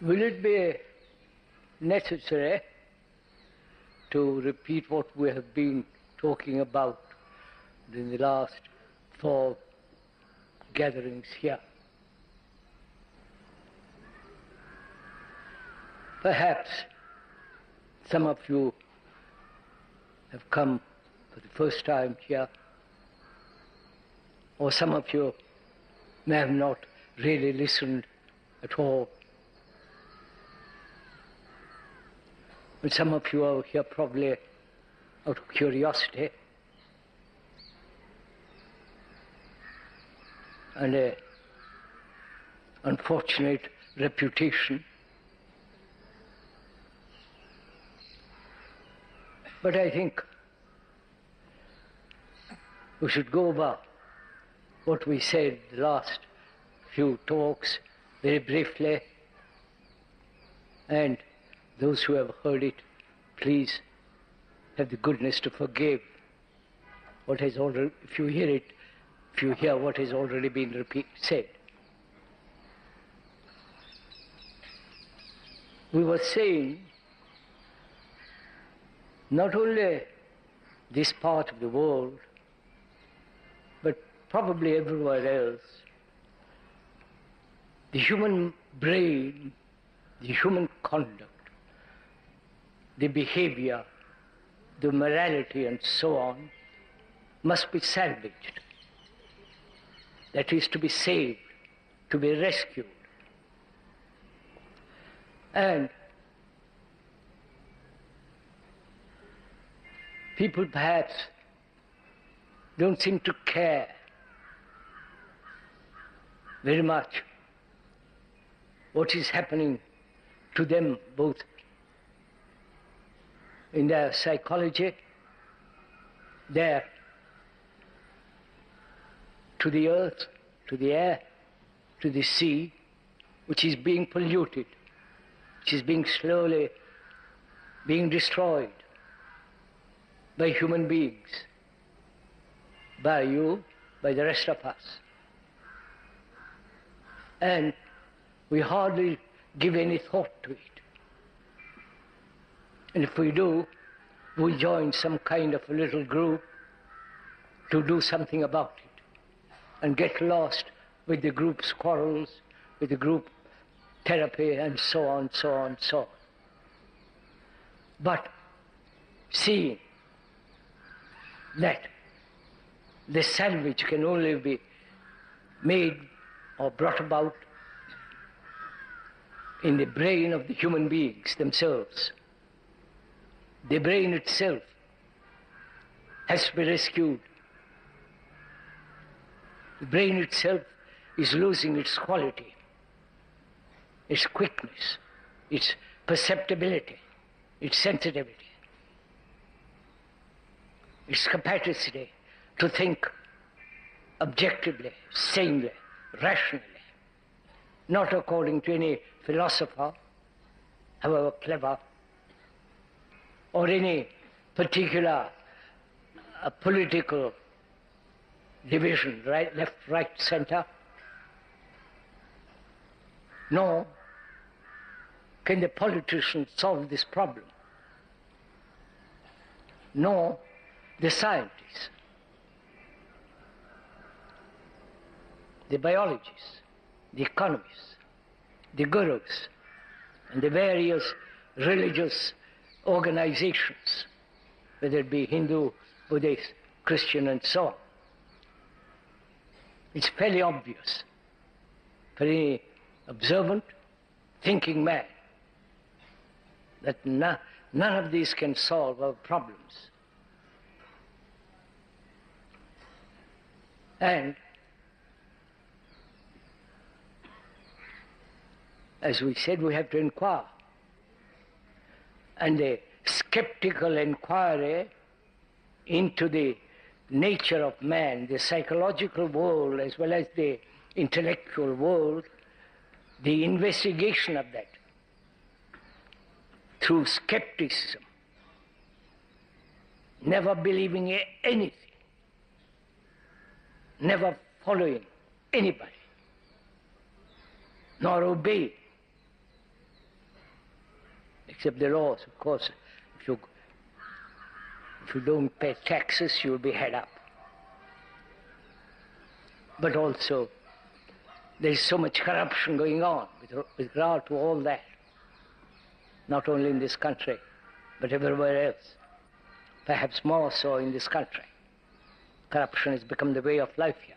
Will it be necessary to repeat what we have been talking about in the last 4 gatherings here? Perhaps some of you have come for the first time here, or some of you may have not really listened at all. But some of you are here probably out of curiosity and an unfortunate reputation. But I think we should go over what we said the last few talks very briefly, and those who have heard it, please have the goodness to forgive what has already, if you hear what has already been said. We were saying not only this part of the world, but probably everywhere else, the human brain, the human conduct, the behavior, the morality and so on, must be salvaged. That is, to be saved, to be rescued. And people perhaps don't seem to care very much what is happening to them, both in their psychology, there, to the earth, to the air, to the sea, which is being polluted, which is being slowly being destroyed by human beings, by you, by the rest of us. And we hardly give any thought to it. And if we do, we join some kind of a little group to do something about it and get lost with the group's quarrels, with the group therapy and so on, so on, so on. But seeing that the salvage can only be made or brought about in the brain of the human beings themselves. The brain itself has to be rescued. The brain itself is losing its quality, its quickness, its perceptibility, its sensitivity, its capacity to think objectively, sanely, rationally, not according to any philosopher, however clever, or any particular political division, right, left, right, center. Nor can the politicians solve this problem, nor the scientists, the biologists, the economists, the gurus, and the various religious organizations, whether it be Hindu, Buddhist, Christian, and so on. It's fairly obvious for any observant, thinking man that none of these can solve our problems. And as we said, we have to inquire. And the skeptical inquiry into the nature of man, the psychological world as well as the intellectual world, the investigation of that through skepticism, never believing anything, never following anybody, nor obeying, except the laws, of course. If you don't pay taxes, you'll be held up. But also, there is so much corruption going on with regard to all that, not only in this country, but everywhere else. Perhaps more so in this country. Corruption has become the way of life here.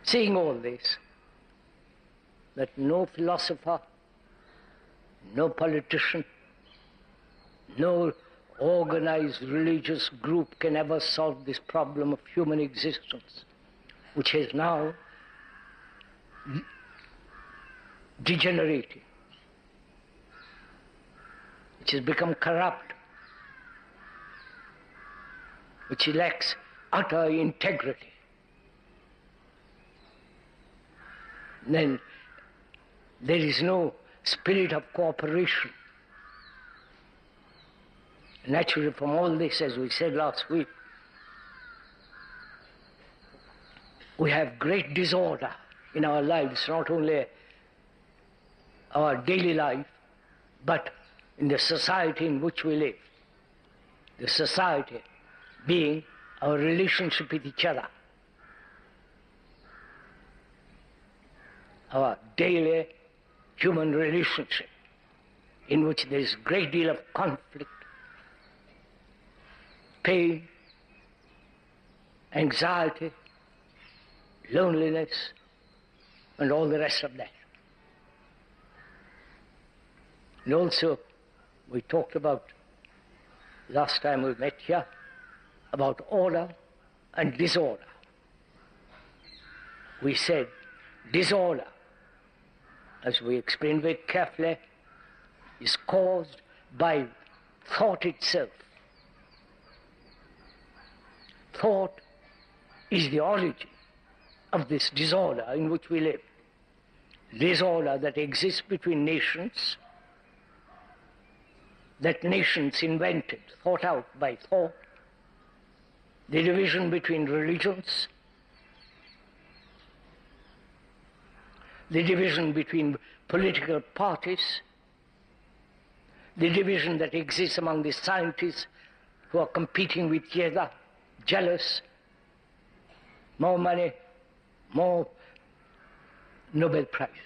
Seeing all this, that no philosopher, no politician, no organized religious group can ever solve this problem of human existence, which is now degenerating, which has become corrupt, which lacks utter integrity. Then there is no spirit of cooperation. Naturally, from all this, as we said last week, we have great disorder in our lives, not only our daily life, but in the society in which we live. The society being our relationship with each other, our daily human relationship, in which there is a great deal of conflict, pain, anxiety, loneliness, and all the rest of that. And also, we talked about, last time we met here, about order and disorder. We said disorder, as we explained very carefully, is caused by thought itself. Thought is the origin of this disorder in which we live. Disorder that exists between nations, that nations invented, thought out by thought, the division between religions, the division between political parties, the division that exists among the scientists who are competing with each other, jealous, more money, more Nobel Prizes.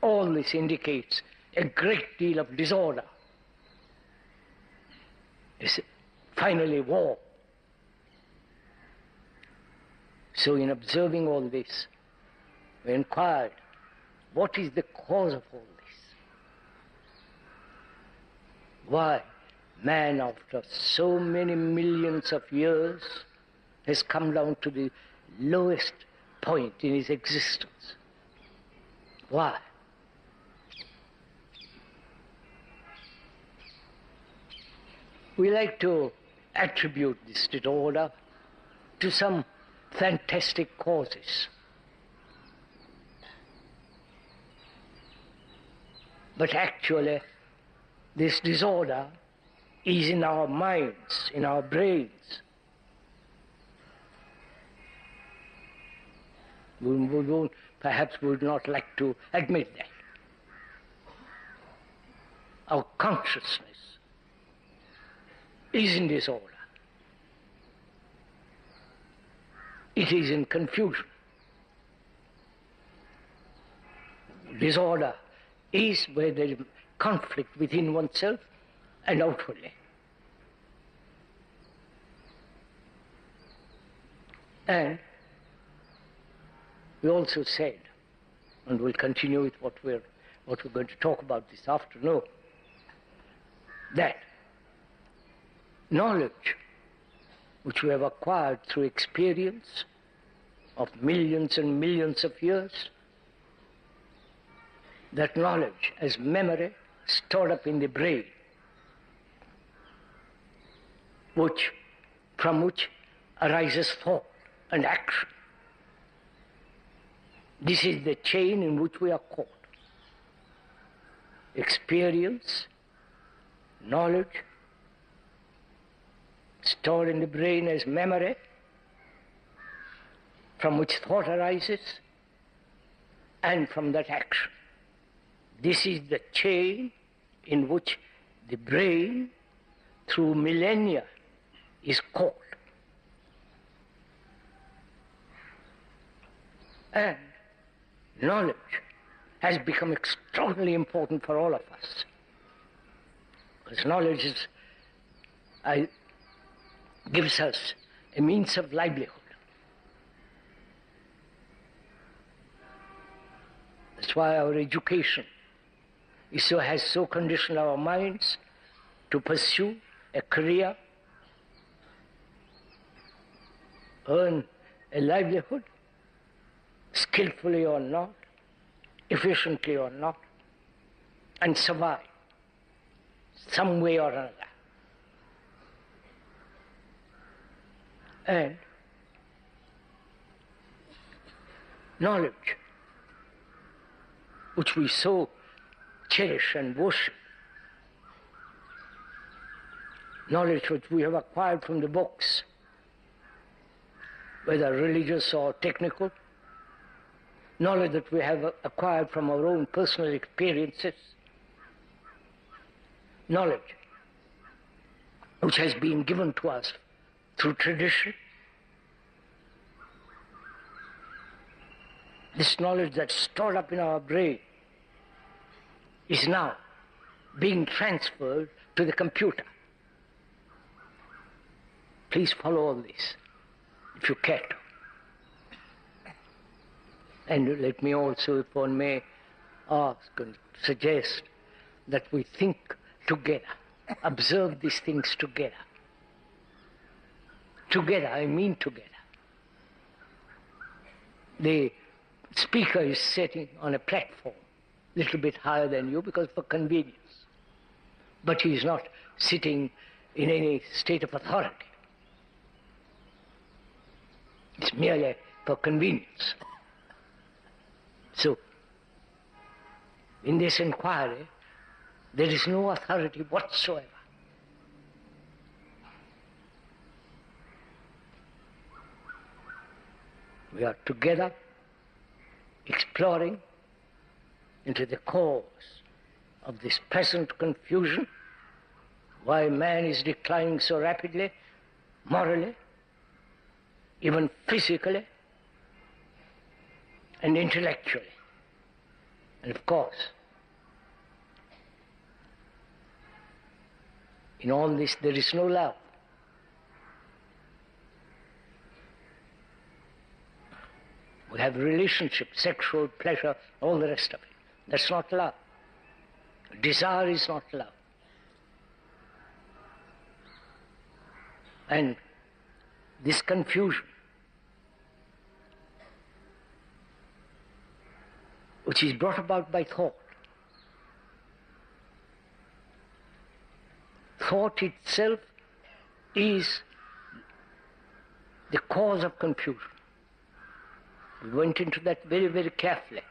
All this indicates a great deal of disorder. It's finally war. So in observing all this, we inquired, what is the cause of all this? Why man, after so many millions of years, has come down to the lowest point in his existence? Why? We like to attribute this disorder to some fantastic causes. But actually, this disorder is in our minds, in our brains. Perhaps we would not like to admit that. Our consciousness is in disorder. It is in confusion. Disorder is where there is conflict within oneself and outwardly. And we also said, and we'll continue with what we're going to talk about this afternoon, that knowledge which we have acquired through experience of millions and millions of years, that knowledge as memory stored up in the brain, from which arises thought and action. This is the chain in which we are caught. Experience, knowledge, stored in the brain as memory, from which thought arises, and from that action. This is the chain in which the brain, through millennia, is caught. And knowledge has become extraordinarily important for all of us. Because knowledge gives us a means of livelihood. That's why our education has so conditioned our minds to pursue a career, earn a livelihood, skillfully or not, efficiently or not, and survive some way or another. And knowledge, which we so cherish and worship, knowledge which we have acquired from the books, whether religious or technical, knowledge that we have acquired from our own personal experiences, knowledge which has been given to us through tradition, this knowledge that's stored up in our brain is now being transferred to the computer. Please follow all this, if you care to. And let me also, if one may, ask and suggest that we think together, observe these things together. Together, I mean together. The speaker is sitting on a platform, a little bit higher than you, because for convenience. But he is not sitting in any state of authority. It's merely for convenience. So, in this inquiry, there is no authority whatsoever. We are together exploring into the cause of this present confusion, why man is declining so rapidly, morally, even physically, and intellectually. And of course, in all this there is no love. We have relationship, sexual pleasure, all the rest of it. That's not love. Desire is not love. And this confusion, which is brought about by thought. Thought itself is the cause of confusion. We went into that very, very carefully.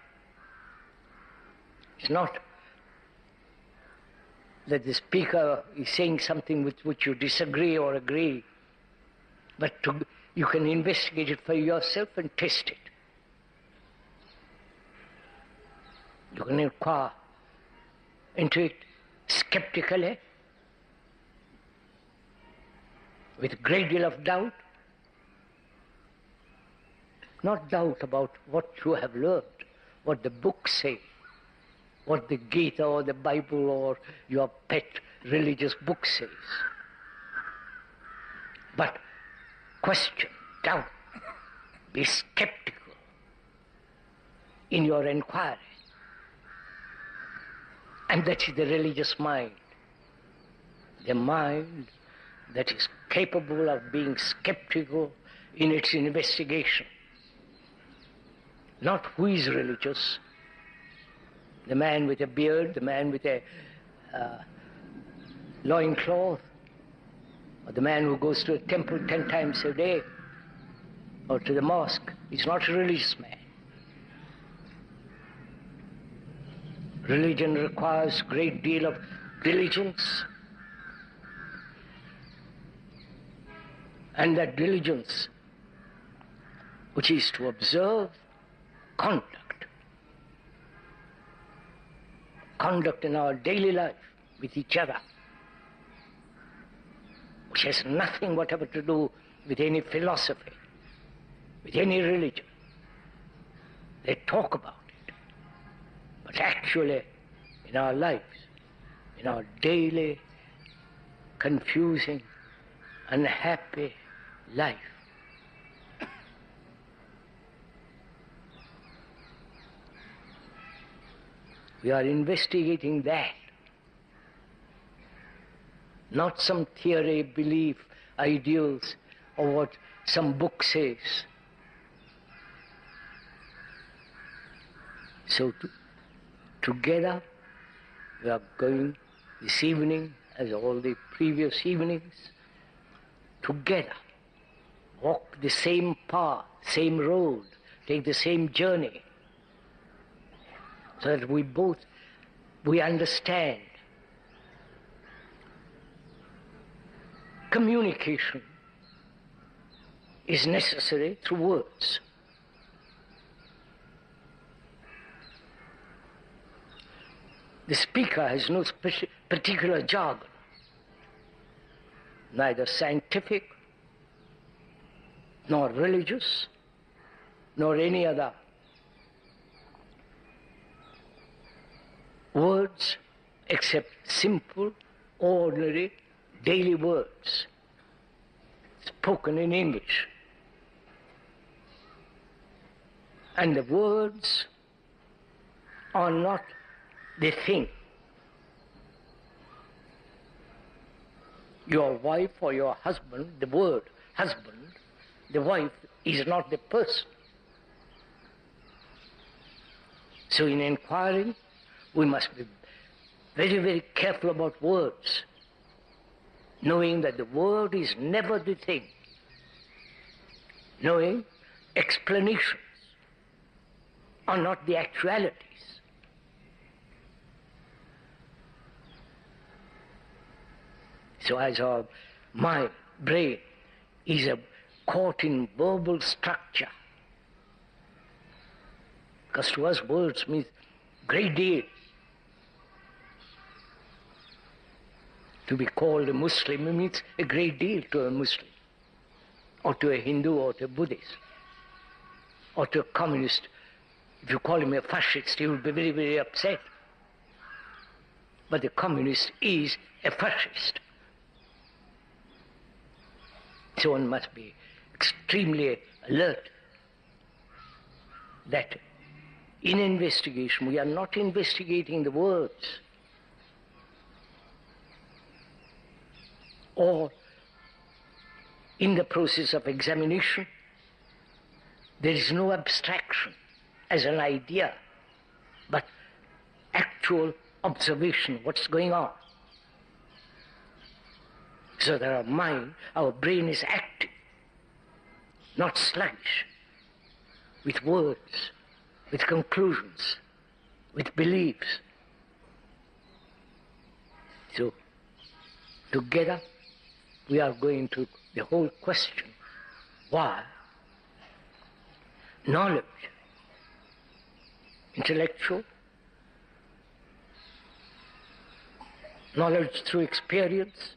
It's not that the speaker is saying something with which you disagree or agree, but you can investigate it for yourself and test it. You can inquire into it skeptically, with a great deal of doubt. Not doubt about what you have learned, what the books say, what the Gita or the Bible or your pet religious book says. But question, doubt, be skeptical in your inquiry. And that is the religious mind. The mind that is capable of being skeptical in its investigation. Not who is religious, the man with a beard, the man with a loincloth, or the man who goes to a temple 10 times a day, or to the mosque. He's not a religious man. Religion requires a great deal of diligence, and that diligence, which is to observe conduct, conduct in our daily life with each other, which has nothing whatever to do with any philosophy, with any religion. They talk about it, but actually in our lives, in our daily, confusing, unhappy life, we are investigating that, not some theory, belief, ideals, or what some book says. So together we are going this evening, as all the previous evenings, together, walk the same path, same road, take the same journey, so that we understand communication is necessary through words. The speaker has no particular jargon, neither scientific, nor religious, nor any other words except simple, ordinary, daily words spoken in English. And the words are not the thing. Your wife or your husband, the word husband, the wife is not the person. So in inquiring, we must be very, very careful about words, knowing that the word is never the thing, knowing explanations are not the actualities. So as our mind, brain, is caught in verbal structure, because to us words means great deal. To be called a Muslim means a great deal to a Muslim, or to a Hindu, or to a Buddhist, or to a communist. If you call him a fascist, he will be very, very upset. But the communist is a fascist. So one must be extremely alert that in investigation we are not investigating the words, or in the process of examination there is no abstraction as an idea, but actual observation, what's going on. So that our mind, our brain is active, not sluggish, with words, with conclusions, with beliefs. So together we are going to the whole question, why knowledge, intellectual, knowledge through experience,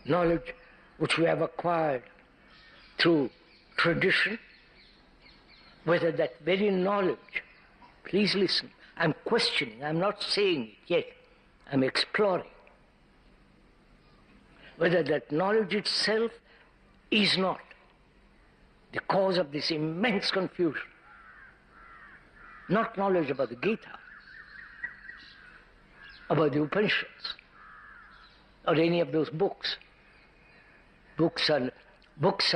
knowledge which we have acquired through tradition, whether that very knowledge, please listen, I'm questioning, I'm not saying it yet, I'm exploring, whether that knowledge itself is not the cause of this immense confusion. Not knowledge about the Gita, about the Upanishads, or any of those books. Books are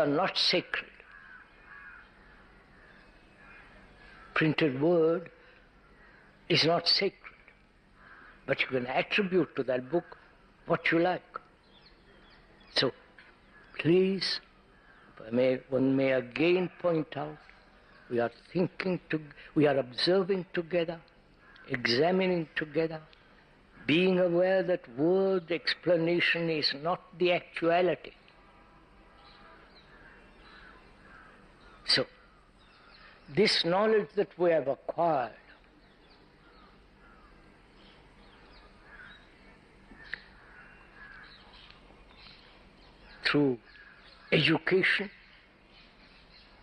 not sacred. Printed word is not sacred, but you can attribute to that book what you like. So please, one may again point out, we are we are observing together, examining together, being aware that word explanation is not the actuality. So, this knowledge that we have acquired through education,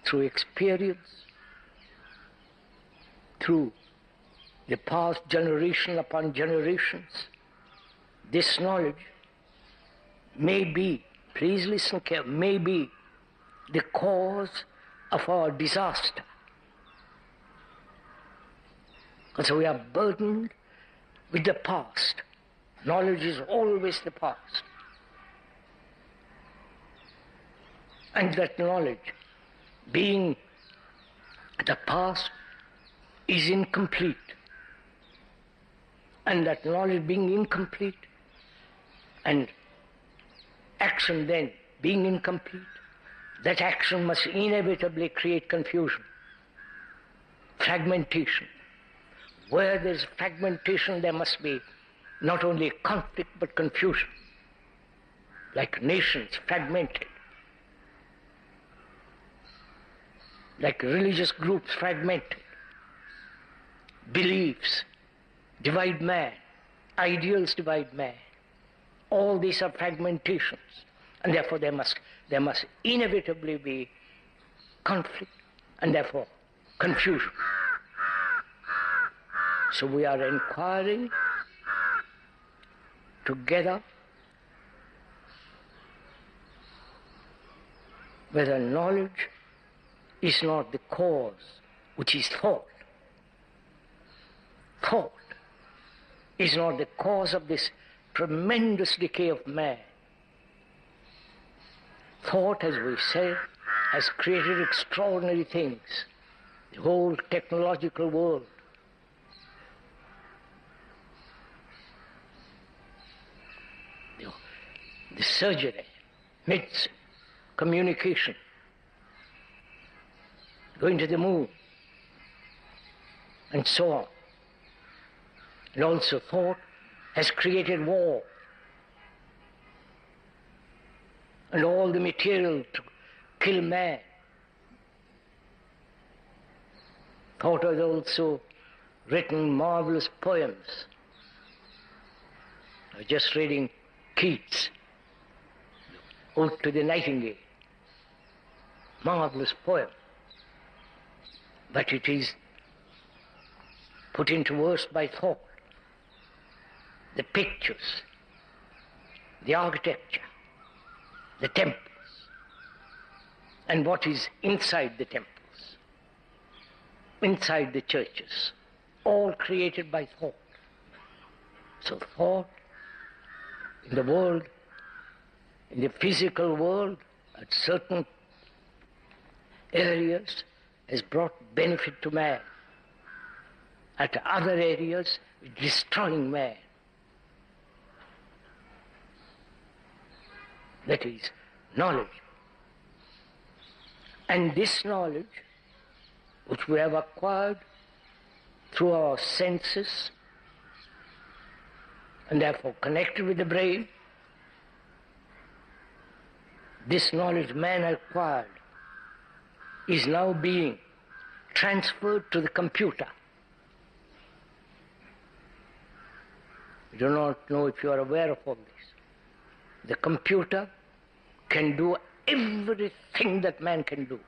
through experience, through the past generation upon generations. This knowledge may be, please listen carefully, may be the cause of our disaster. Because we are burdened with the past. Knowledge is always the past. And that knowledge, being the past, is incomplete. And that knowledge being incomplete, and action then being incomplete, that action must inevitably create confusion, fragmentation. Where there is fragmentation, there must be not only conflict but confusion, like nations fragmented, like religious groups fragmented, beliefs divide man, ideals divide man. All these are fragmentations, and therefore there must inevitably be conflict, and therefore confusion. So we are inquiring together whether knowledge is not the cause, which is thought. Thought is not the cause of this tremendous decay of man. Thought, as we said, has created extraordinary things. The whole technological world. The surgery, medicine, communication, going to the moon, and so on. And also thought has created war and all the material to kill man. Thought has also written marvelous poems. I was just reading Keats' Ode to the Nightingale. Marvelous poem. But it is put into verse by thought. The pictures, the architecture, the temples, and what is inside the temples, inside the churches, all created by thought. So thought in the world, in the physical world, at certain areas, has brought benefit to man. At other areas, destroying man. That is knowledge. And this knowledge, which we have acquired through our senses, and therefore connected with the brain, this knowledge man acquired is now being transferred to the computer. I do not know if you are aware of all this. The computer can do everything that man can do.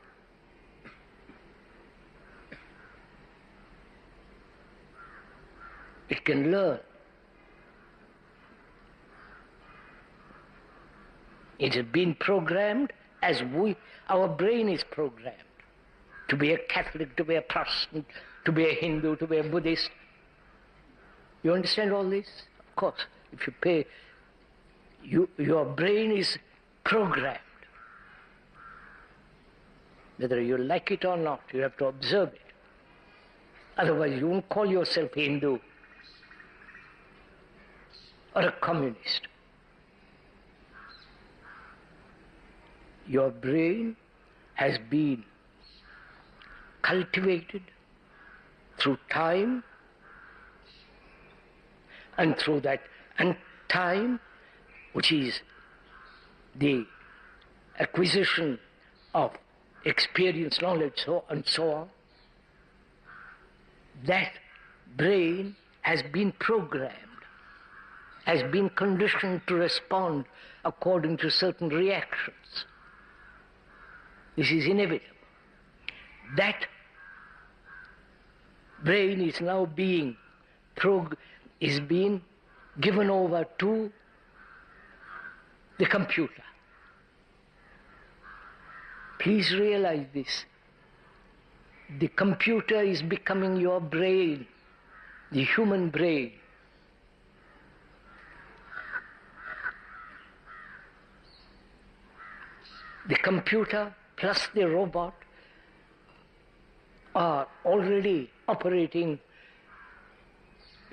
It can learn. It has been programmed as our brain is programmed to be a Catholic, to be a Protestant, to be a Hindu, to be a Buddhist. You understand all this? Of course, if you pay, your brain is programmed. Whether you like it or not, you have to observe it. Otherwise, you won't call yourself Hindu or a communist. Your brain has been cultivated through time, and through that, and time, which is the acquisition of experience, knowledge, and so on, that brain has been programmed has been conditioned to respond according to certain reactions. This is inevitable. That brain is now being given over to the computer. Please realize this. The computer is becoming your brain, the human brain. The computer plus the robot are already operating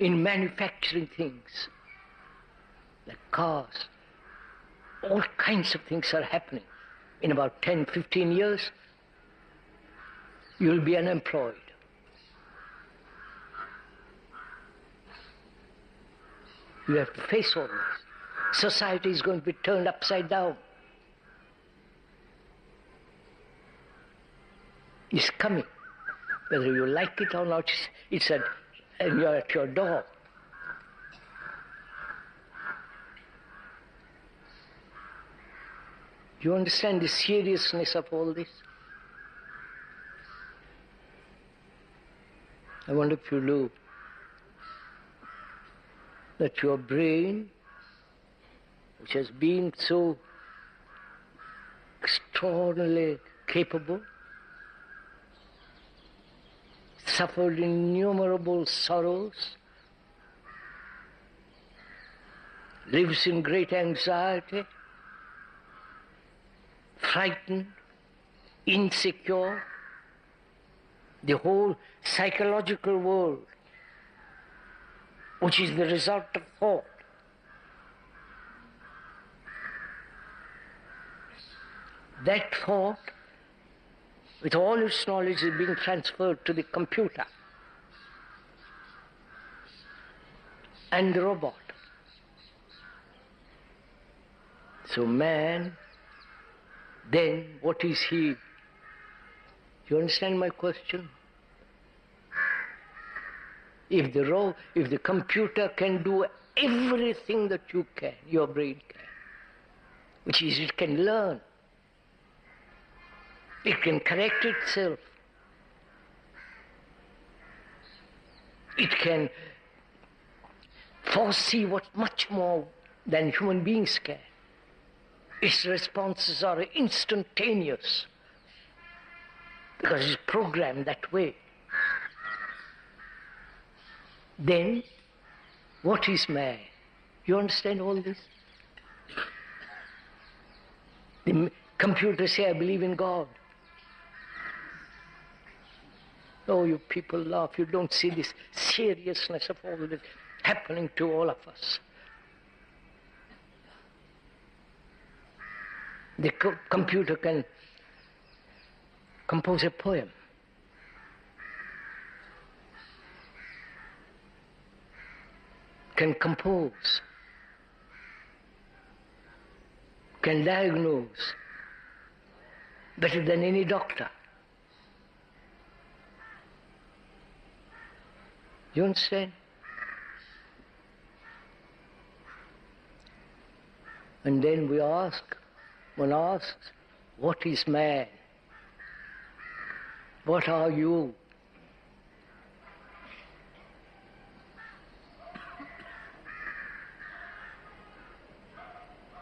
in manufacturing things, like cars. All kinds of things are happening. In about 10, 15 years, you'll be unemployed. You have to face all this. Society is going to be turned upside down. It's coming. Whether you like it or not, and you're at your door. Do you understand the seriousness of all this? I wonder if you do. That your brain, which has been so extraordinarily capable, suffered innumerable sorrows, lives in great anxiety, frightened, insecure, the whole psychological world, which is the result of thought. That thought, with all its knowledge, is being transferred to the computer and the robot. So man, then what is he? Do you understand my question? If the computer can do everything that you can, your brain can, which is it can learn, it can correct itself, it can foresee what much more than human beings can. Its responses are instantaneous because it's programmed that way. Then, what is man? You understand all this? The computer say, I believe in God. Oh, you people laugh. You don't see this seriousness of all this happening to all of us. The computer can compose a poem. Can compose, can diagnose better than any doctor. You understand? And then one asks, what is man? What are you?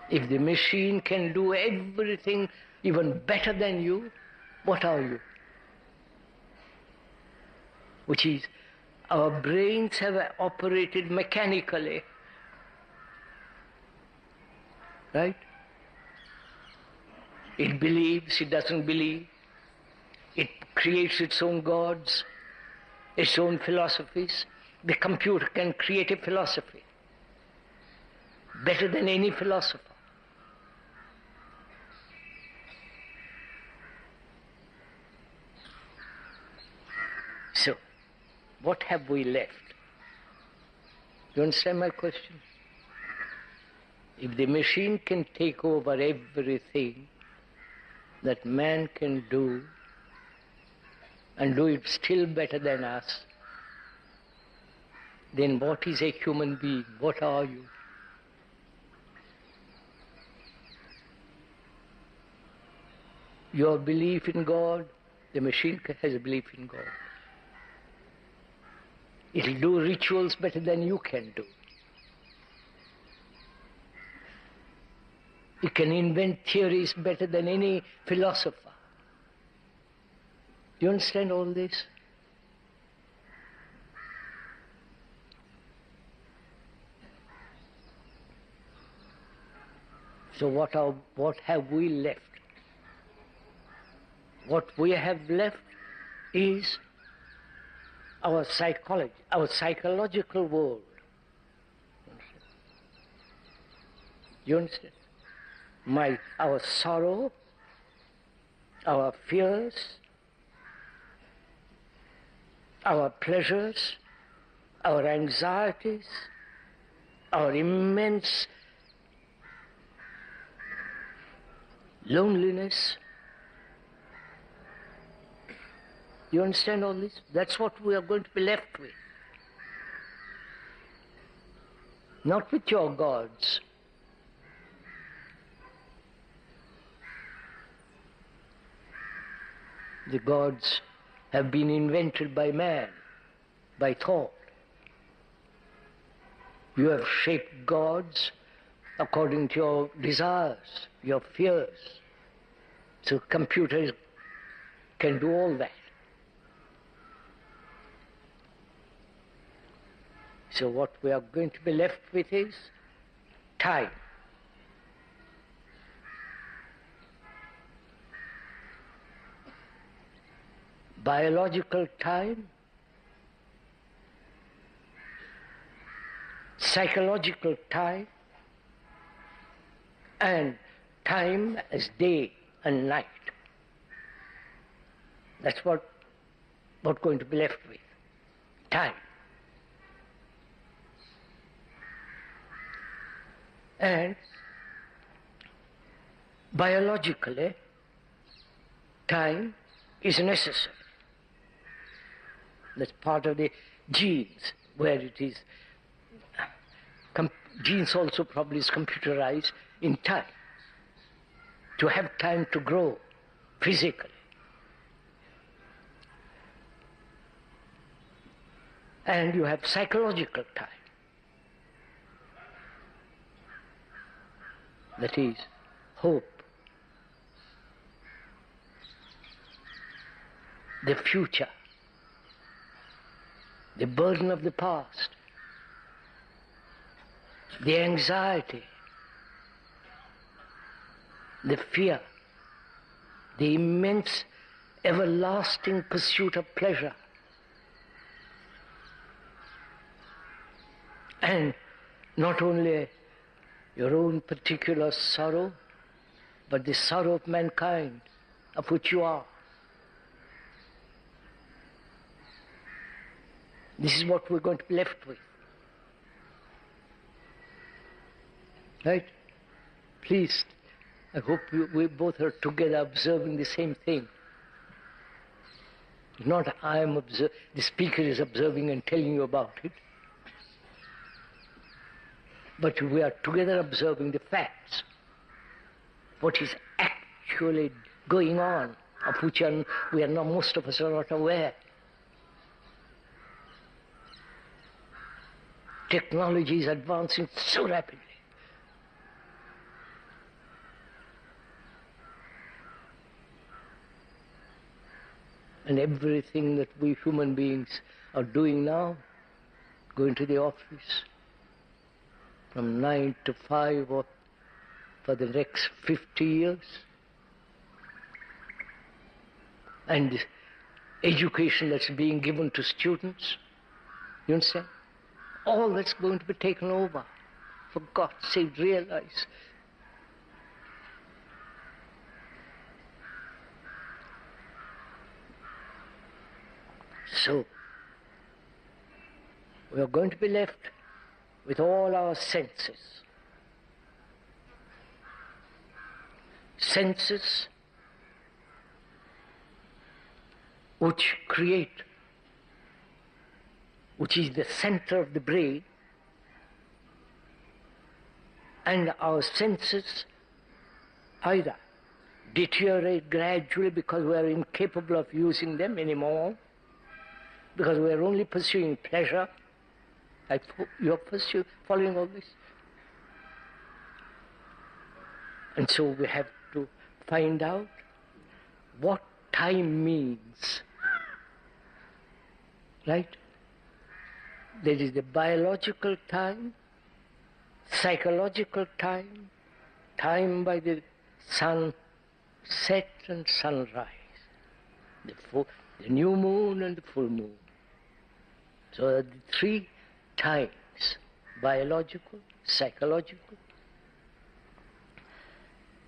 If the machine can do everything even better than you, what are you? Which is, our brains have operated mechanically, right? It believes, it doesn't believe. It creates its own gods, its own philosophies. The computer can create a philosophy better than any philosopher. So, what have we left? You understand my question? If the machine can take over everything that man can do, and do it still better than us, then what is a human being? What are you? your belief in God, the machine has a belief in God. It'll do rituals better than you can do. It can invent theories better than any philosopher. Do you understand all this? So what have we left? What we have left is our psychology, our psychological world. You understand? Our sorrow, our fears, our pleasures, our anxieties, our immense loneliness. You understand all this? That's what we are going to be left with. Not with your gods. The gods have been invented by man, by thought. You have shaped gods according to your desires, your fears. So computers can do all that. So what we are going to be left with is time. Biological time, psychological time, and time as day and night. That's what we're going to be left with. Time. And biologically, time is necessary. That's part of the genes, where it is. Genes also probably is computerized in time, to have time to grow physically. And you have psychological time. That is hope, the future, the burden of the past, the anxiety, the fear, the immense, everlasting pursuit of pleasure, and not only your own particular sorrow, but the sorrow of mankind, of which you are. This is what we're going to be left with. Right? Please, I hope we both are together observing the same thing. Not the speaker is observing and telling you about it. But we are together observing the facts. What is actually going on, of which most of us are not aware. Technology is advancing so rapidly. And everything that we human beings are doing now, going to the office from 9 to 5 or for the next 50 years, and the education that's being given to students, you understand? All that's going to be taken over. For God's sake, realize. So, we are going to be left with all our senses. Senses which create, which is the center of the brain, and our senses either deteriorate gradually because we are incapable of using them anymore, because we are only pursuing pleasure. You are following all this? And so we have to find out what time means. Right? There is the biological time, psychological time, time by the sun set and sunrise, the new moon and the full moon. So the three times, biological, psychological,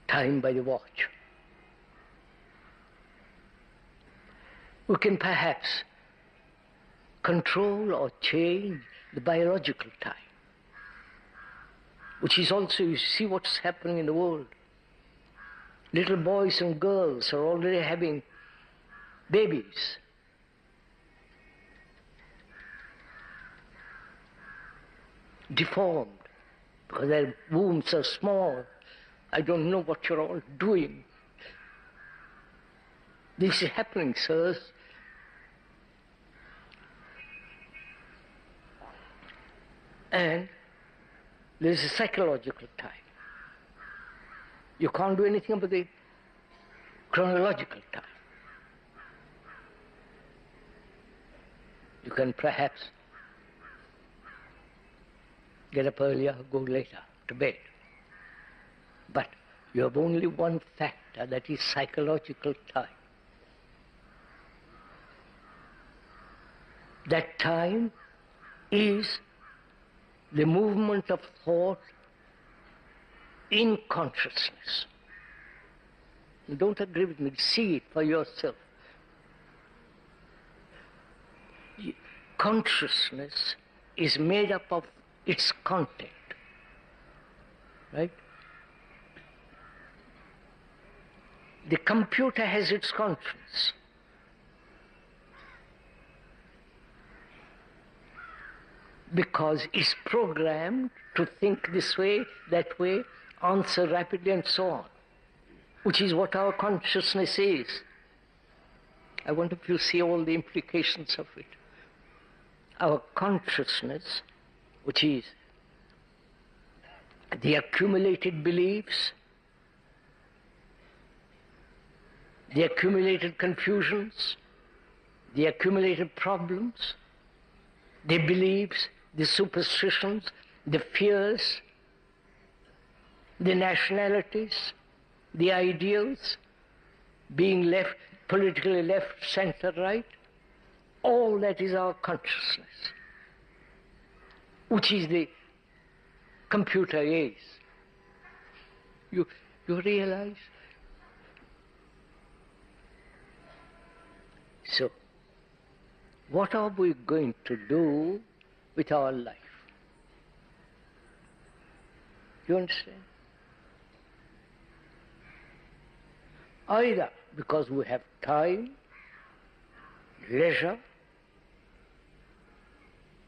time by the watch. We can perhaps control or change the biological time, which is also, you see what's happening in the world. Little boys and girls are already having babies. Deformed, because their wombs are small. I don't know what you're all doing. This is happening, sirs. And there is a psychological time. You can't do anything about the chronological time. You can perhaps get up earlier, go later to bed. But you have only one factor, that is psychological time. That time is the movement of thought in consciousness. You don't agree with me, see it for yourself. Consciousness is made up of its content, right? The computer has its conscience. Because it's programmed to think this way, that way, answer rapidly and so on, which is what our consciousness is. I wonder if you see all the implications of it. Our consciousness, which is the accumulated beliefs, the accumulated confusions, the accumulated problems, the beliefs, the superstitions, the fears, the nationalities, the ideals, being left, politically left, center, right, all that is our consciousness, which is the computer is. You realize? So, what are we going to do with our life? You understand? Either because we have time, leisure,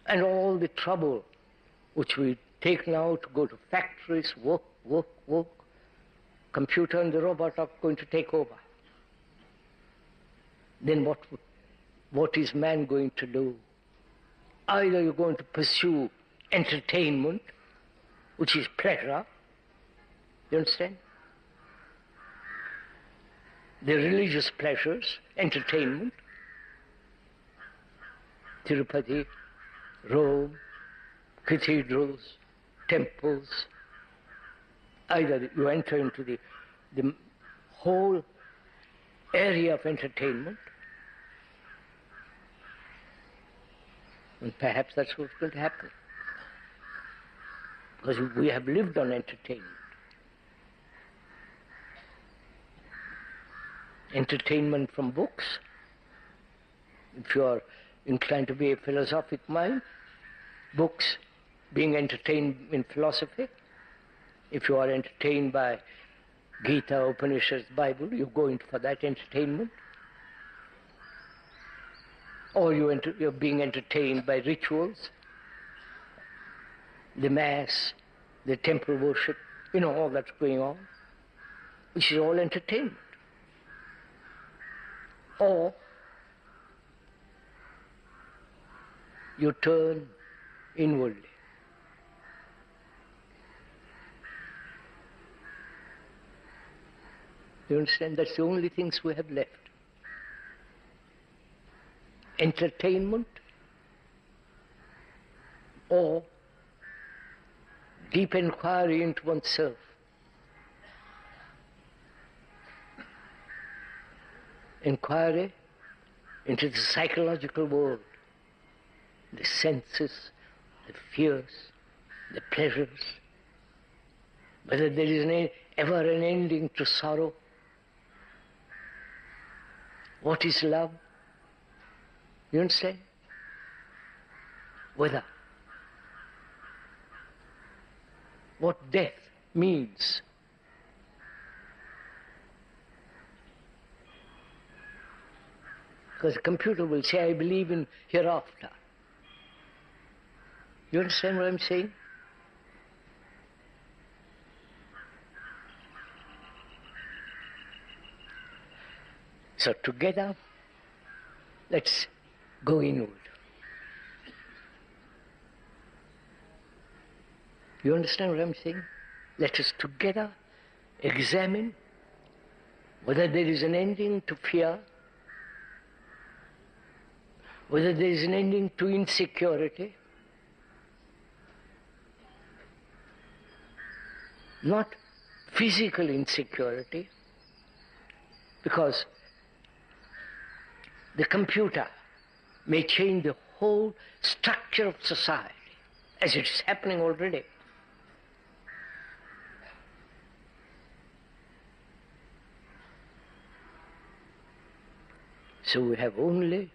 and all the trouble which we take now to go to factories, work, computer and the robot are going to take over. Then what is man going to do? Either you're going to pursue entertainment, which is pleasure, you understand? The religious pleasures, entertainment, Tirupati, Rome, cathedrals, temples. Either you enter into the whole area of entertainment, and perhaps that's what's going to happen. Because we have lived on entertainment. Entertainment from books. If you are inclined to be a philosophic mind, books, being entertained in philosophy. If you are entertained by Gita, Upanishads, Bible, you go in for that entertainment. Or you're being entertained by rituals, the mass, the temple worship, all that's going on, which is all entertainment. or you turn inwardly. You understand? That's the only things we have left. Entertainment or deep inquiry into oneself. Inquiry into the psychological world, the senses, the fears, the pleasures, whether there is ever an ending to sorrow. What is love? You understand? Whether what death means. Because the computer will say, I believe in hereafter. You understand what I'm saying? So together, let's go inward. You understand what I'm saying? Let us together examine whether there is an ending to fear, whether there is an ending to insecurity, not physical insecurity, because the computer may change the whole structure of society, as it's happening already. So we have only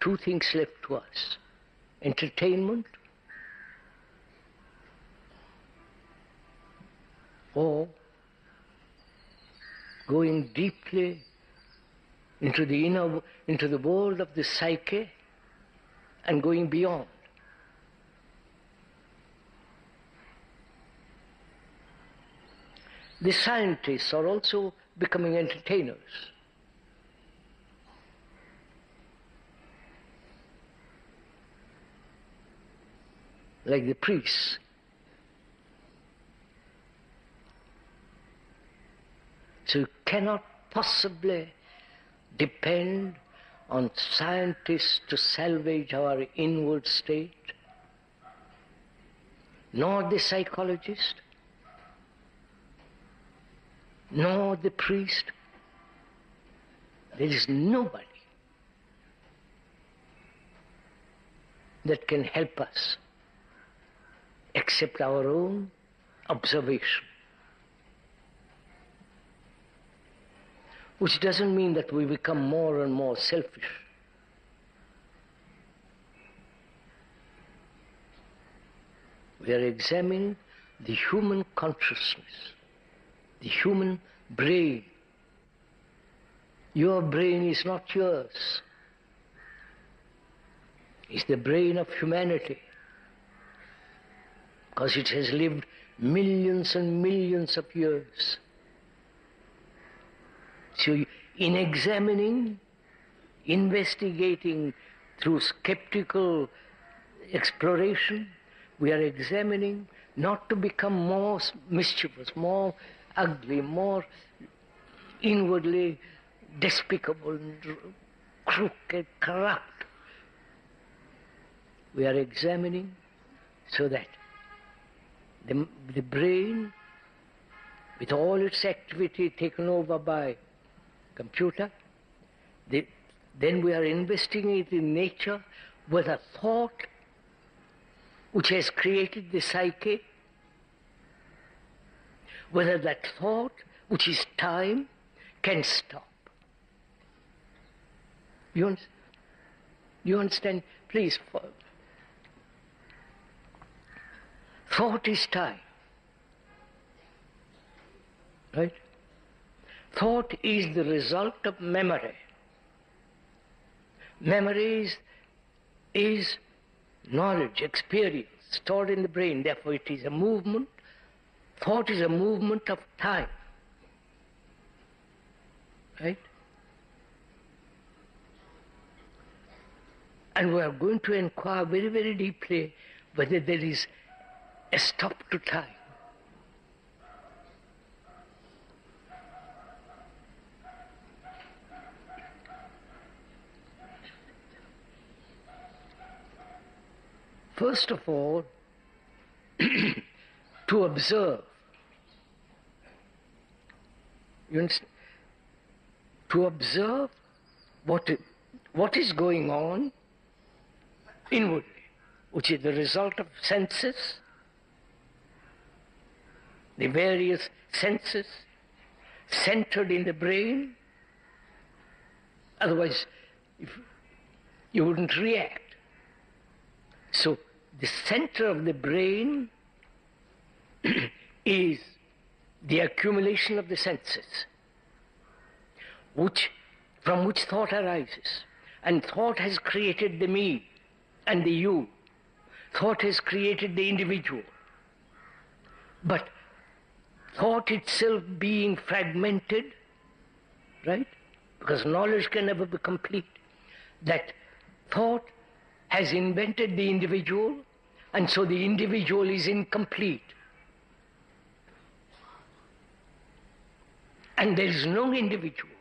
two things left to us: entertainment or going deeply into the world of the psyche and going beyond. The scientists are also becoming entertainers. Like the priests. So you cannot possibly depend on scientists to salvage our inward state, nor the psychologist, nor the priest. There is nobody that can help us except our own observation. Which doesn't mean that we become more and more selfish. We are examining the human consciousness, the human brain. Your brain is not yours. It's the brain of humanity, because it has lived millions and millions of years. So in examining, investigating through skeptical exploration, we are examining not to become more mischievous, more ugly, more inwardly despicable, crooked, corrupt. We are examining so that the brain, with all its activity taken over by computer, then we are investigating nature, whether thought, which has created the psyche, whether that thought, which is time, can stop. You understand? Please, thought is time, right? Thought is the result of memory. Memory is knowledge, experience stored in the brain. Therefore, it is a movement. Thought is a movement of time. Right? And we are going to inquire very, very deeply whether there is a stop to time. First of all, to observe. You understand? To observe what is going on inwardly, which is the result of senses, the various senses centered in the brain. Otherwise, you wouldn't react. So the center of the brain is the accumulation of the senses, from which thought arises. And thought has created the me and the you. Thought has created the individual. But thought itself being fragmented, right? Because knowledge can never be complete. That thought has invented the individual, and so the individual is incomplete. And there is no individual.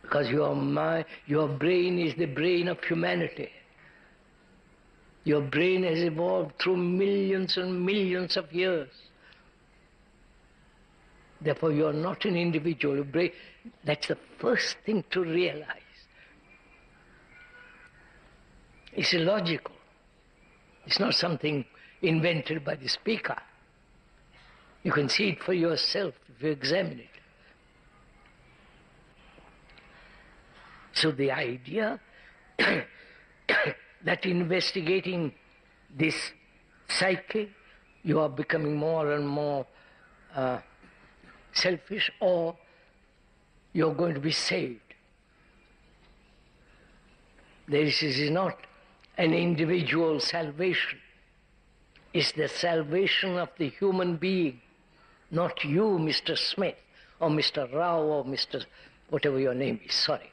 Because your brain is the brain of humanity. Your brain has evolved through millions and millions of years. Therefore, you are not an individual. That's the first thing to realize. It's illogical. It's not something invented by the speaker. You can see it for yourself if you examine it. So the idea that investigating this psyche, you are becoming more and more selfish, or you're going to be saved. This is not an individual salvation. It's the salvation of the human being, not you, Mr. Smith, or Mr. Rao, or Mr. whatever your name is, sorry,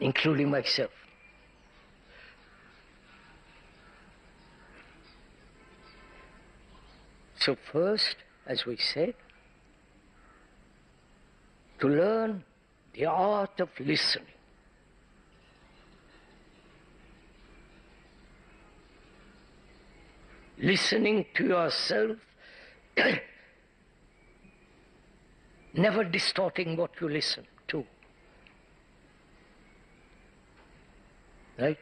including myself. So first, as we said, to learn the art of listening. Listening to yourself, never distorting what you listen to. Right?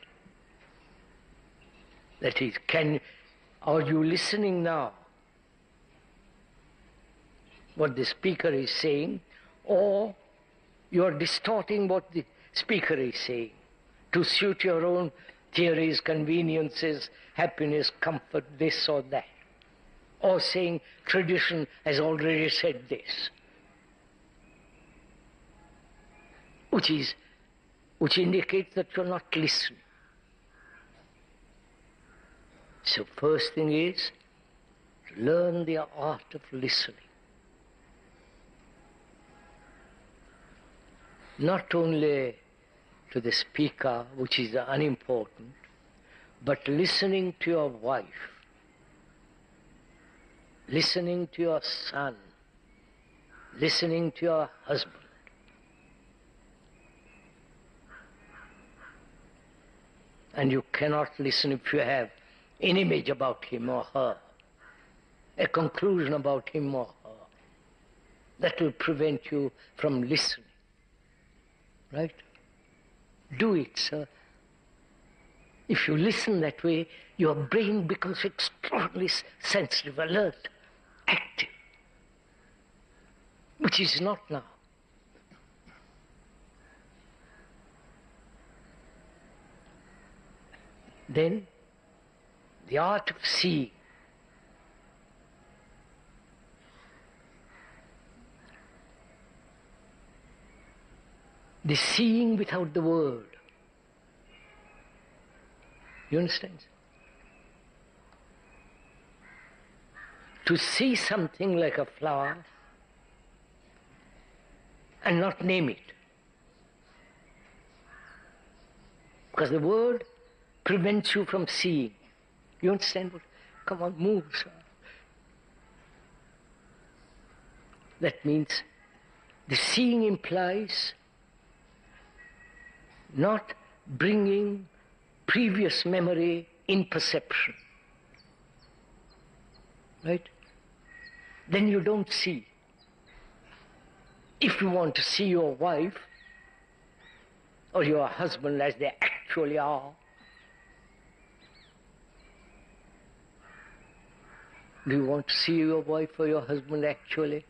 That is, are you listening now? What the speaker is saying, or you are distorting what the speaker is saying to suit your own theories, conveniences, happiness, comfort, this or that. Or saying tradition has already said this. Which indicates that you're not listening. So first thing is to learn the art of listening. Not only to the speaker, which is unimportant, but listening to your wife, listening to your son, listening to your husband. And you cannot listen if you have an image about him or her, a conclusion about him or her. That will prevent you from listening. Right? Do it, sir. If you listen that way, your brain becomes extraordinarily sensitive, alert, active, which is not now. Then, the art of seeing. The seeing without the word. You understand? To see something like a flower and not name it. Because the word prevents you from seeing. You understand what? Come on, move, sir. That means the seeing implies not bringing previous memory in perception. Right? Then you don't see. If you want to see your wife or your husband as they actually are, do you want to see your wife or your husband actually?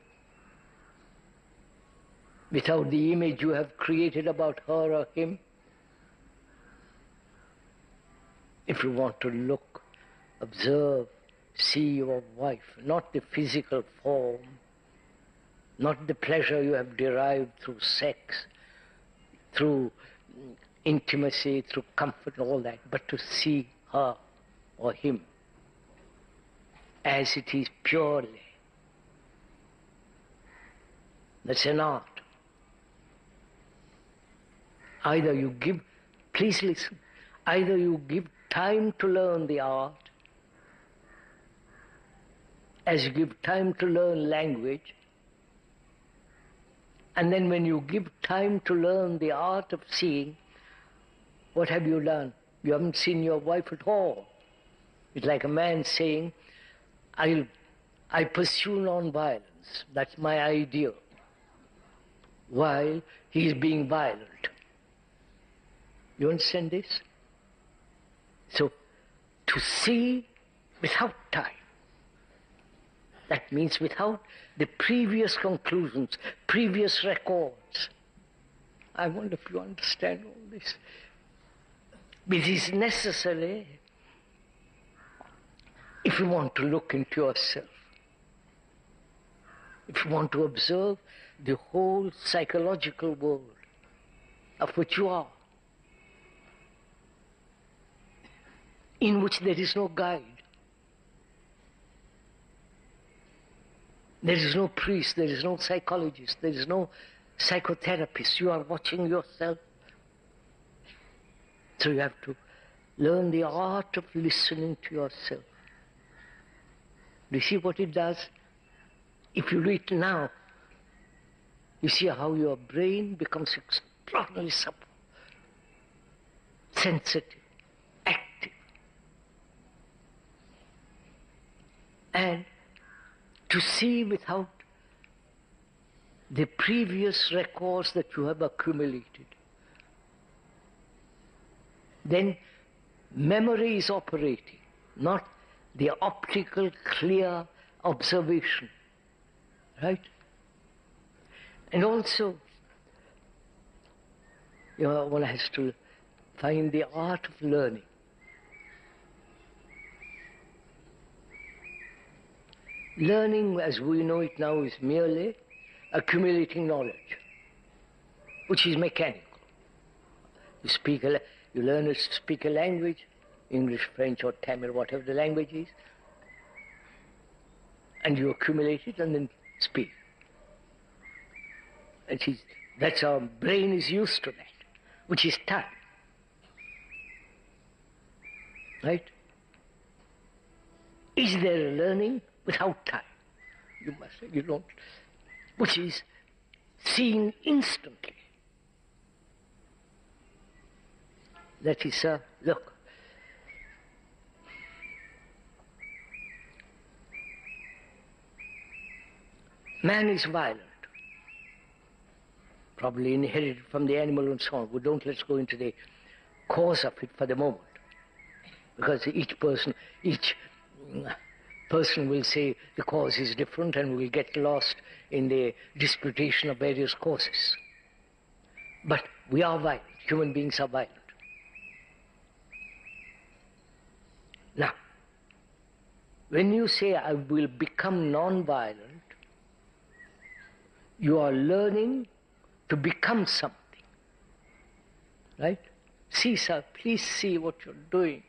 Without the image you have created about her or him? If you want to look, observe, see your wife, not the physical form, not the pleasure you have derived through sex, through intimacy, through comfort and all that, but to see her or him as it is purely. That's an art. Either you give, please listen, either you give time to learn the art, as you give time to learn language, and then when you give time to learn the art of seeing, what have you done? You haven't seen your wife at all. It's like a man saying, I pursue non-violence, that's my ideal, while he is being violent. You understand this? So, to see without time, that means without the previous conclusions, previous records. I wonder if you understand all this. It is necessary if you want to look into yourself, if you want to observe the whole psychological world of which you are, in which there is no guide. There is no priest, there is no psychologist, there is no psychotherapist. You are watching yourself. So you have to learn the art of listening to yourself. Do you see what it does? If you do it now, you see how your brain becomes extraordinarily supple, sensitive, active. And to see without the previous records that you have accumulated. Then memory is operating, not the optical, clear observation. Right? And also, one has to find the art of learning. Learning, as we know it now, is merely accumulating knowledge, which is mechanical. You learn to speak a language, English, French, or Tamil, whatever the language is, and you accumulate it and then speak. That's our brain is used to that, which is time. Right? Is there a learning without time? You don't, which is seen instantly. That is, look. Man is violent, probably inherited from the animal and so on. Let's go into the cause of it for the moment, because each person will say the cause is different and will get lost in the disputation of various causes. But we are violent. Human beings are violent. Now, when you say I will become non-violent, you are learning to become something. Right? See, sir, please see what you're doing.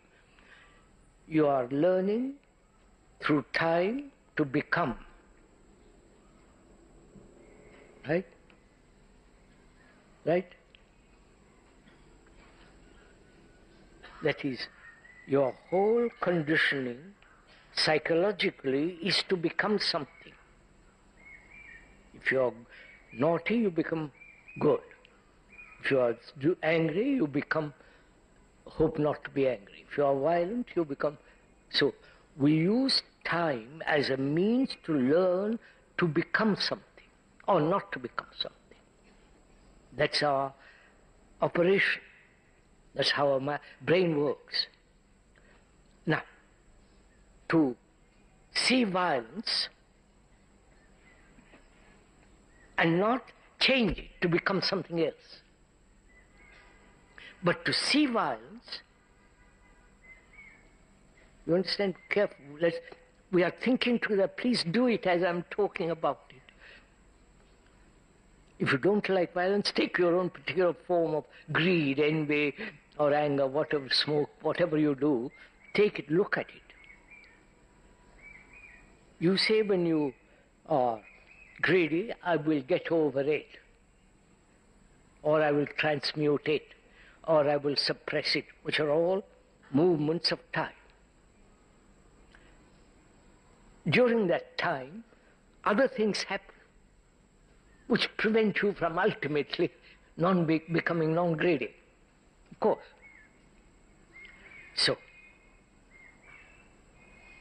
You are learning through time to become. Right? Right? That is, your whole conditioning psychologically is to become something. If you are naughty, you become good. If you are angry, you become, hope not to be angry. If you are violent, you become. So we use time as a means to learn to become something or not to become something. That's our operation. That's how our brain works. Now, to see violence and not change it to become something else, but to see violence, you understand, careful, we are thinking together, please do it as I'm talking about it. If you don't like violence, take your own particular form of greed, envy, or anger, whatever, smoke, whatever you do, take it, look at it. You say when you are greedy, I will get over it, or I will transmute it, or I will suppress it, which are all movements of time. During that time, other things happen which prevent you from ultimately becoming non-greedy. Of course. So,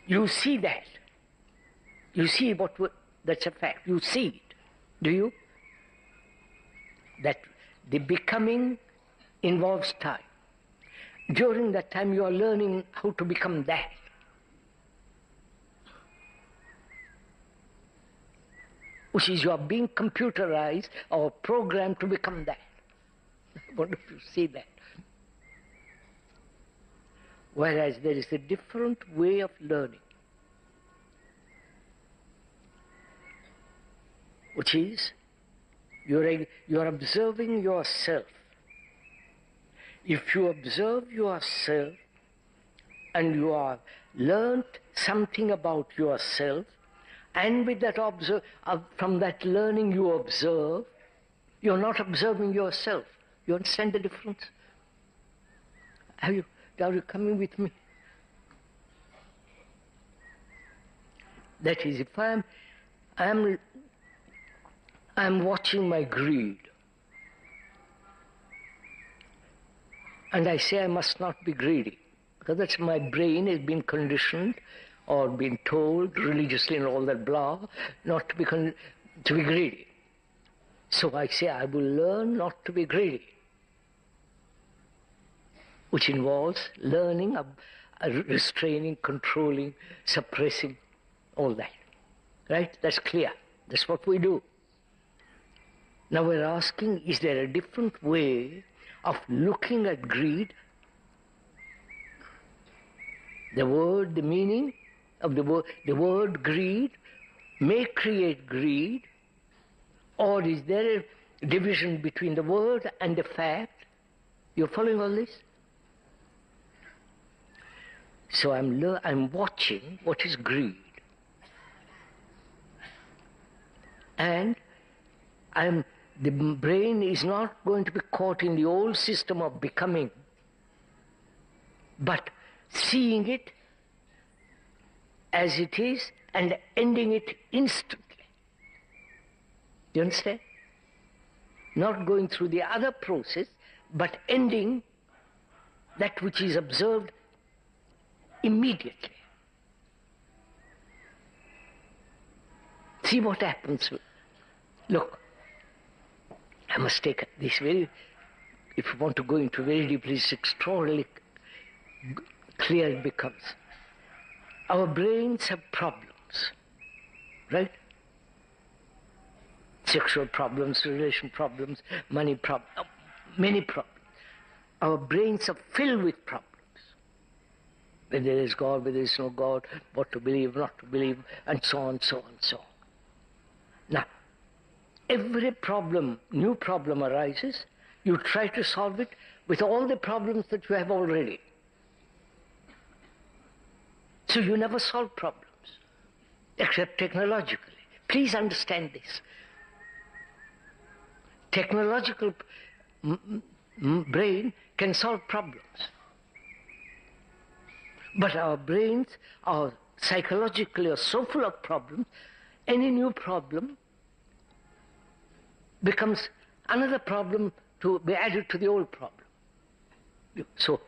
you see that. You see that's a fact. You see it. Do you? That the becoming involves time. During that time you are learning how to become that. Which is you are being computerized or programmed to become that. I wonder if you see that. Whereas there is a different way of learning, which is you are observing yourself. If you observe yourself and you have learnt something about yourself, and with that from that learning you observe, you're not observing yourself. You understand the difference? Are you coming with me? That is, if I'm watching my greed, and I say I must not be greedy, because that's my brain has been conditioned or been told religiously and all that blah, not to be greedy. So I say I will learn not to be greedy, which involves learning, restraining, controlling, suppressing, all that. Right? That's clear. That's what we do. Now we're asking, is there a different way of looking at greed? The meaning of the word greed may create greed, or is there a division between the word and the fact? You're following all this? So I'm watching what is greed, and the brain is not going to be caught in the old system of becoming, but seeing it as it is and ending it instantly. Do you understand? Not going through the other process, but ending that which is observed immediately. See what happens. Look, I must take this if you want to go into very deeply, it's extraordinarily clear it becomes. Our brains have problems, right? Sexual problems, relation problems, money problems, many problems. Our brains are filled with problems. Whether there is God, whether there is no God, what to believe, not to believe, and so on, so on, so on. Now, every problem, new problem arises, you try to solve it with all the problems that you have already. So you never solve problems, except technologically. Please understand this. Technological brain can solve problems. But our brains are psychologically so full of problems, any new problem becomes another problem to be added to the old problem. So,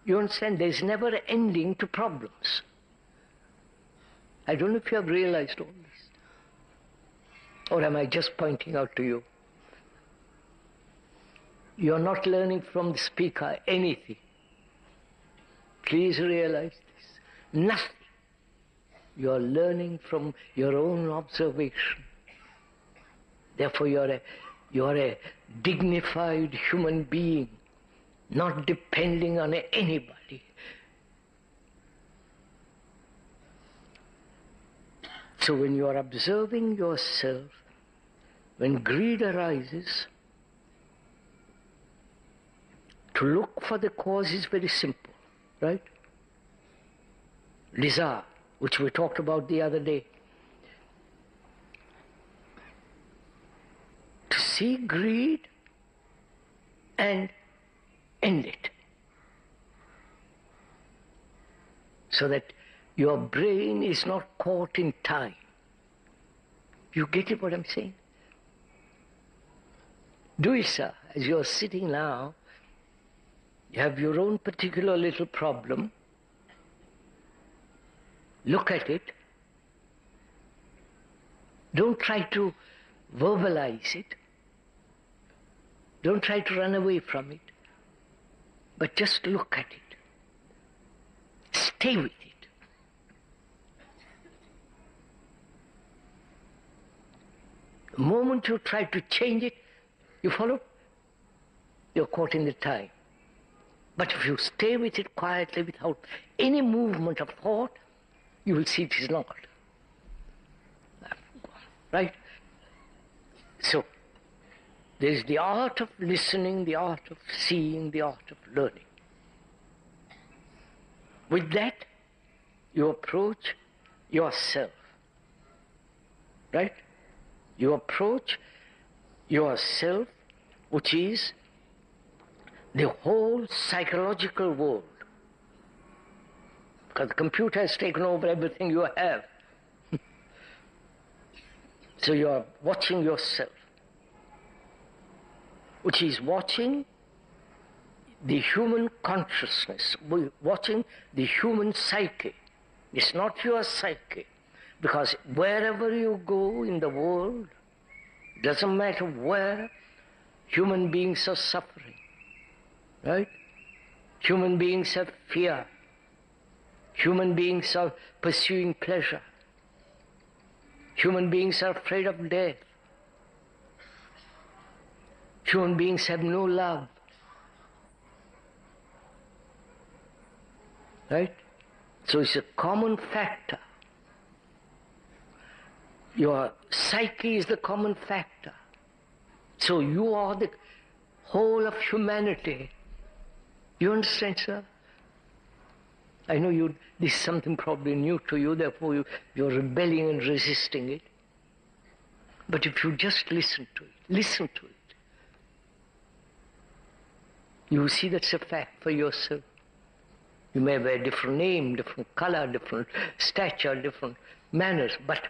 you understand, there is never an ending to problems. I don't know if you have realized all this. Or am I just pointing out to you? You are not learning from the speaker anything. Please realize this. Nothing. You are learning from your own observation. Therefore you are a dignified human being, not depending on anybody. So when you are observing yourself, when greed arises, to look for the cause is very simple, right? Desire, which we talked about the other day. To see greed and end it. So that your brain is not caught in time. You get it what I'm saying? Do it, sir. As you're sitting now, you have your own particular little problem. Look at it. Don't try to verbalize it. Don't try to run away from it. But just look at it. Stay with it. The moment you try to change it, you follow? You're caught in the time. But if you stay with it quietly without any movement of thought, you will see it is not. Right? So, there is the art of listening, the art of seeing, the art of learning. With that, you approach yourself. Right? You approach yourself, which is the whole psychological world. Because the computer has taken over everything you have. So you are watching yourself, which is watching the human consciousness, watching the human psyche. It's not your psyche. Because wherever you go in the world, doesn't matter where, human beings are suffering. Right? Human beings have fear. Human beings are pursuing pleasure. Human beings are afraid of death. Human beings have no love. Right? So it's a common factor. Your psyche is the common factor. So you are the whole of humanity. You understand, sir? I know this is something probably new to you, therefore you're rebelling and resisting it. But if you just listen to it, you will see that's a fact for yourself. You may have a different name, different color, different stature, different manners, but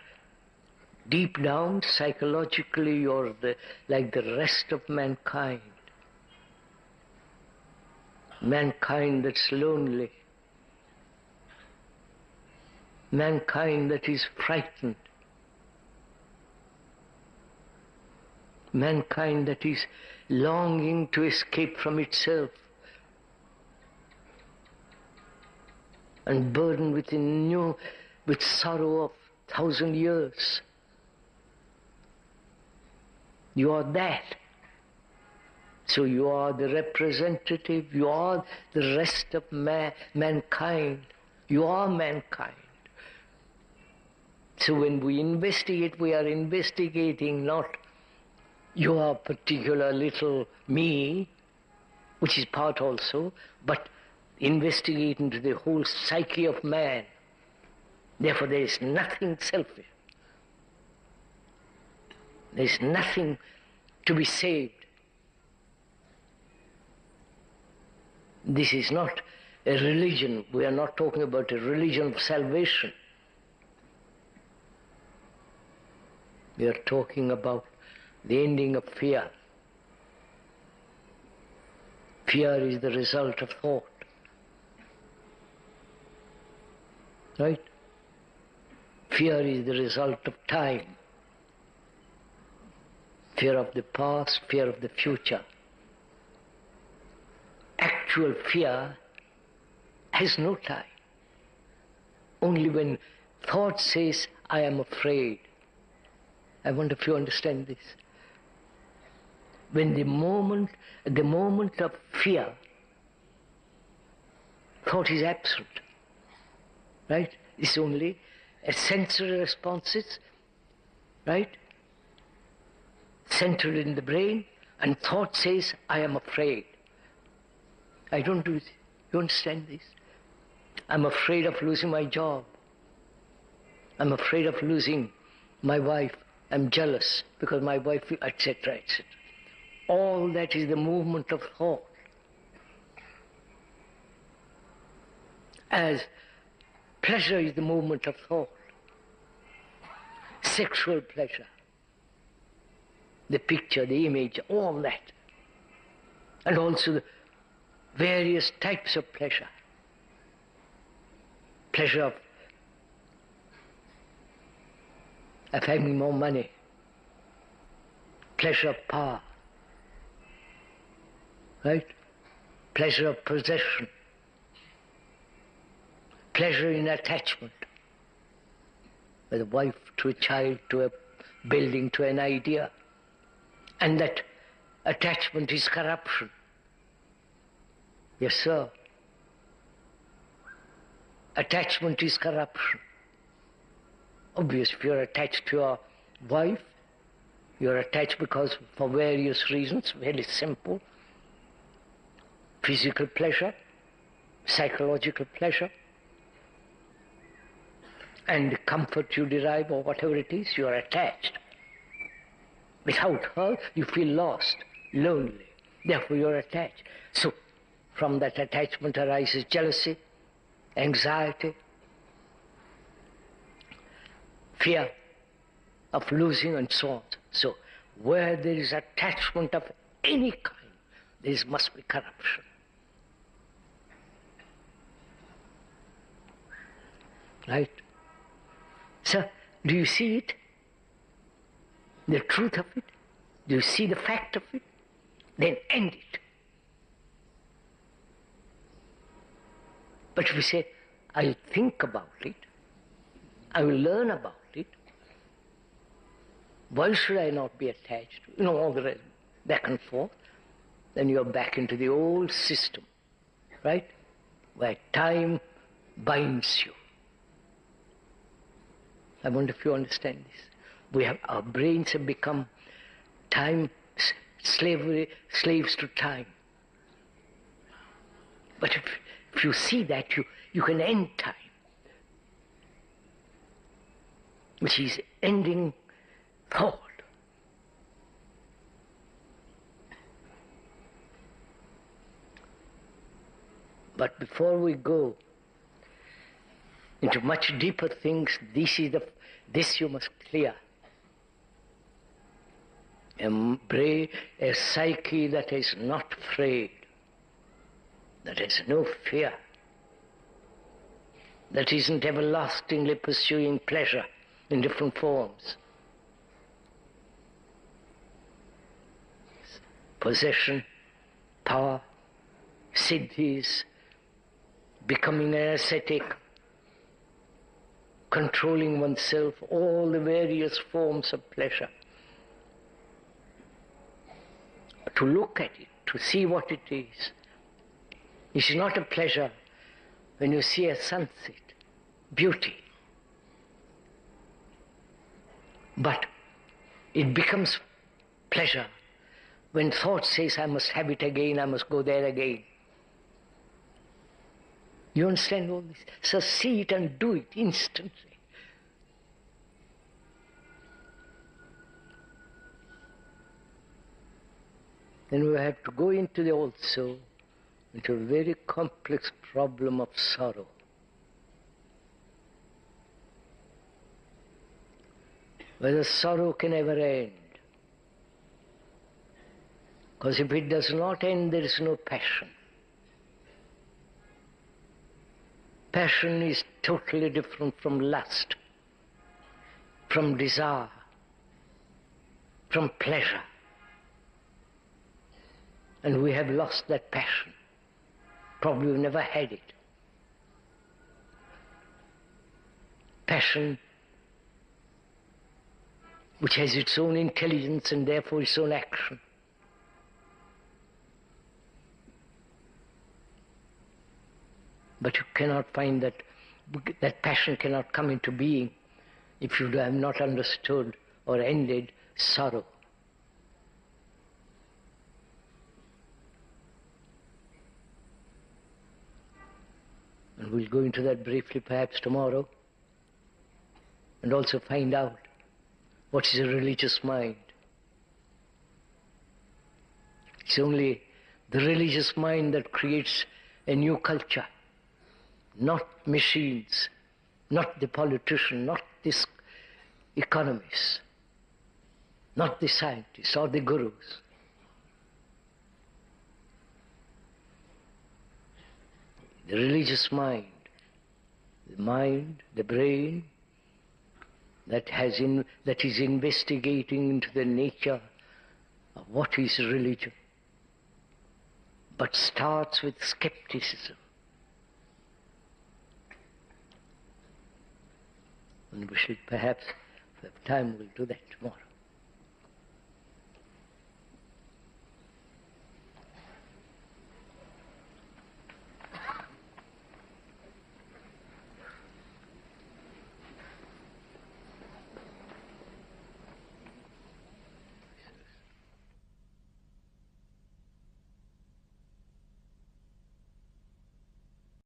deep down, psychologically, you're like the rest of mankind. Mankind that's lonely. Mankind that is frightened. Mankind that is longing to escape from itself and burdened with sorrow of 1,000 years. You are that. So you are the representative, you are the rest of mankind. You are mankind. So when we investigate, we are investigating not your particular little me, which is part also, but investigate into the whole psyche of man. Therefore there is nothing selfish. There is nothing to be saved. This is not a religion. We are not talking about a religion of salvation. We are talking about the ending of fear. Fear is the result of thought. Right? Fear is the result of time. Fear of the past, fear of the future. Actual fear has no time. Only when thought says, I am afraid. I wonder if you understand this. When the moment of fear, thought is absent. Right? It's only a sensory responses, right? Centered in the brain, and thought says, I am afraid. I don't do it. You understand this? I'm afraid of losing my job. I'm afraid of losing my wife. I'm jealous because my wife, etc., etc. All that is the movement of thought. As pleasure is the movement of thought. Sexual pleasure. The picture, the image, all that. And also the various types of pleasure. Pleasure of having more money. Pleasure of power. Right? Pleasure of possession. Pleasure in attachment. With a wife, to a child, to a building, to an idea. And that attachment is corruption. Yes, sir. Attachment is corruption. Obviously, if you're attached to your wife, you're attached because for various reasons, very simple. Physical pleasure, psychological pleasure, and the comfort you derive or whatever it is, you are attached. Without her, you feel lost, lonely. Therefore, you are attached. So, from that attachment arises jealousy, anxiety, fear of losing, and so on. So, where there is attachment of any kind, there must be corruption. Right? So, do you see it? The truth of it? Do you see the fact of it? Then end it. But if you say, I'll think about it, I will learn about it, why should I not be attached? You know, all the rest, back and forth. Then you're back into the old system, right? Where time binds you. I wonder if you understand this. Our brains have become slaves to time. But if you see that, you can end time, which is ending thought. But before we go into much deeper things, this you must clear. Embrace a psyche that is not afraid, that has no fear, that isn't everlastingly pursuing pleasure in different forms. Possession, power, siddhis, becoming an ascetic, controlling oneself, all the various forms of pleasure. To look at it, to see what it is. It is not a pleasure when you see a sunset, beauty. But it becomes pleasure when thought says, I must have it again, I must go there again. You understand all this? So see it and do it instantly. Then we have to go into the also into a very complex problem of sorrow. Whether sorrow can ever end. Because if it does not end, there is no passion. Passion is totally different from lust, from desire, from pleasure. And we have lost that passion. Probably we've never had it. Passion, which has its own intelligence and therefore its own action. But you cannot find that passion cannot come into being if you have not understood or ended sorrow. And we'll go into that briefly perhaps tomorrow, and also find out what is a religious mind. It's only the religious mind that creates a new culture. Not machines, not the politician, not the economists, not the scientists or the gurus. The religious mind, the brain that is investigating into the nature of what is religion, but starts with skepticism. And we should perhaps, if we have time, we'll do that tomorrow.